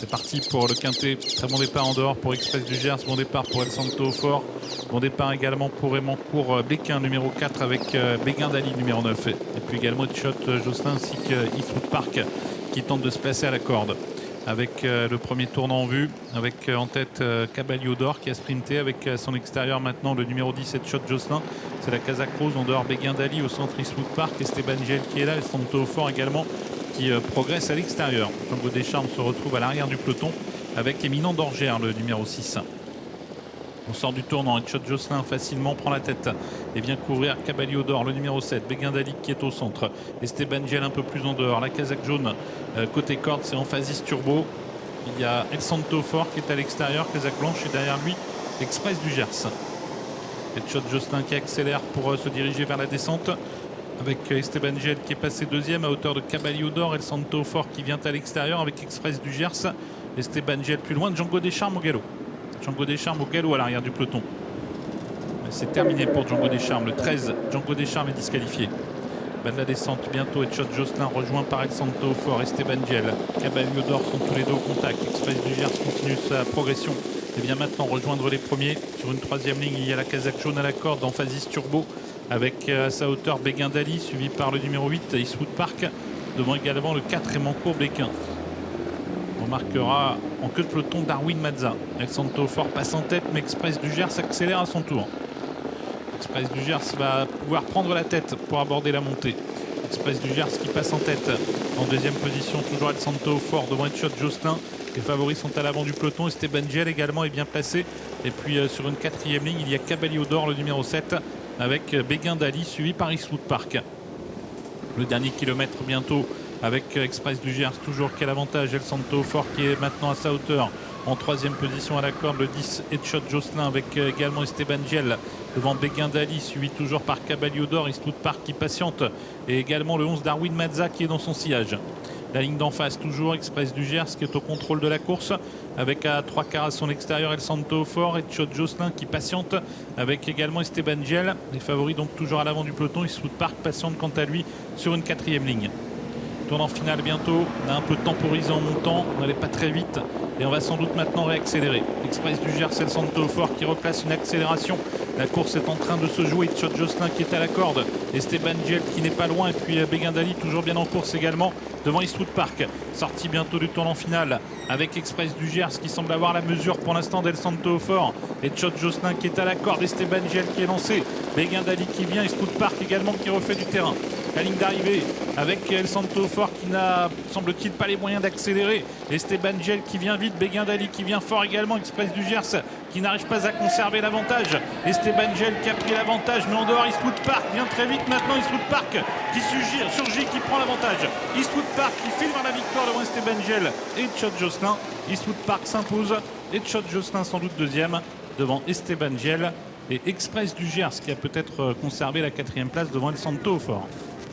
C'est parti pour le quintet. Très bon départ en dehors pour Express du Gers. Bon départ pour El Santo au fort. Bon départ également pour Raymond-Court Béquin numéro 4 avec Béguin d'Ali numéro 9. Et puis également Shot Jocelyn ainsi que Eastwood Park qui tente de se placer à la corde. Avec le premier tournant en vue. Avec en tête Caballio d'Or qui a sprinté avec son extérieur maintenant le numéro 17 Shot Jocelyn. C'est la Kazakh Rose en dehors Béguin d'Ali au centre Eastwood Park. Esteban Gel qui est là. El Santo au fort également qui progresse à l'extérieur. Django Descharmes se retrouve à l'arrière du peloton avec Éminent d'Orgère, le numéro 6. On sort du tournant et Shot Jocelyn facilement prend la tête et vient couvrir Caballio d'Or, le numéro 7. Béguin d'Ali qui est au centre. Esteban Gel un peu plus en dehors. La Kazakh jaune côté corde, c'est Emphasis Turbo. Il y a El Santo Fort qui est à l'extérieur. Kazakh blanche et derrière lui Express du Gers. Et Shot Jocelyn qui accélère pour se diriger vers la descente. Avec Esteban Gel qui est passé deuxième à hauteur de Caballio d'Or. El Santo Fort qui vient à l'extérieur avec Express du Gers. Esteban Gel plus loin. Django Descharmes au galop. Django Descharmes au galop à l'arrière du peloton. C'est terminé pour Django Descharmes. Le 13, Django Descharmes est disqualifié. Bas de la descente bientôt et Shot Jocelyn rejoint par El Santo Fort. Esteban Gel, Caballio d'Or sont tous les deux au contact. Express du Gers continue sa progression et vient maintenant rejoindre les premiers. Sur une troisième ligne, il y a la Kazakh jaune à la corde d'Emphasis Turbo avec à sa hauteur Béguin d'Ali suivi par le numéro 8 Eastwood Park. Devant également le 4 Raymond-Court Béquin. On marquera en queue de peloton Darwin Mazza. El Santo Fort passe en tête mais Express du Gers accélère à son tour. Express du Gers va pouvoir prendre la tête pour aborder la montée. Express du Gers qui passe en tête. En deuxième position, toujours El Santo Fort devant Shot Jocelyn. Les favoris sont à l'avant du peloton. Esteban Gel également est bien placé. Et puis sur une quatrième ligne, il y a Caballio d'Or, le numéro 7, avec Béguin d'Ali suivi par Eastwood Park. Le dernier kilomètre bientôt avec Express du Gers, toujours quel avantage. El Santo Fort qui est maintenant à sa hauteur. En troisième position à la corde, le 10 Shot Jocelyn avec également Esteban Gel devant Béguin d'Ali, suivi toujours par Caballio d'Or, Eastwood Park qui patiente et également le 11 Darwin Mazza qui est dans son sillage. La ligne d'en face toujours Express du Gers qui est au contrôle de la course avec à 3 quarts à son extérieur El Santo Fort et Shot Jocelyn qui patiente avec également Esteban Gel. Les favoris donc toujours à l'avant du peloton. Eastwood Park patiente quant à lui sur une quatrième ligne. Tournant final bientôt, on a un peu temporisé en montant, on n'allait pas très vite et on va sans doute maintenant réaccélérer. Express du Gers, El Santo Fort qui replace une accélération. La course est en train de se jouer. Shot Jocelyn qui est à la corde. Esteban Gel qui n'est pas loin et puis Béguin d'Ali toujours bien en course également devant Eastwood Park. Sortie bientôt du tournant final avec Express du Gers qui semble avoir la mesure pour l'instant d'El Santo Fort et Shot Jocelyn qui est à la corde. Esteban Gel qui est lancé. Béguin d'Ali qui vient. Eastwood Park également qui refait du terrain. La ligne d'arrivée avec El Santo Fort qui n'a, semble-t-il, pas les moyens d'accélérer. Esteban Gel qui vient vite, Béguin d'Ali qui vient fort également, Express du Gers qui n'arrive pas à conserver l'avantage. Esteban Gel qui a pris l'avantage, mais en dehors Eastwood Park vient très vite maintenant. Eastwood Park qui surgit, qui prend l'avantage. Eastwood Park qui file vers la victoire devant Esteban Gel et Shot Jocelyn. Eastwood Park s'impose et Shot Jocelyn sans doute deuxième devant Esteban Gel et Express du Gers qui a peut-être conservé la quatrième place devant El Santo Fort.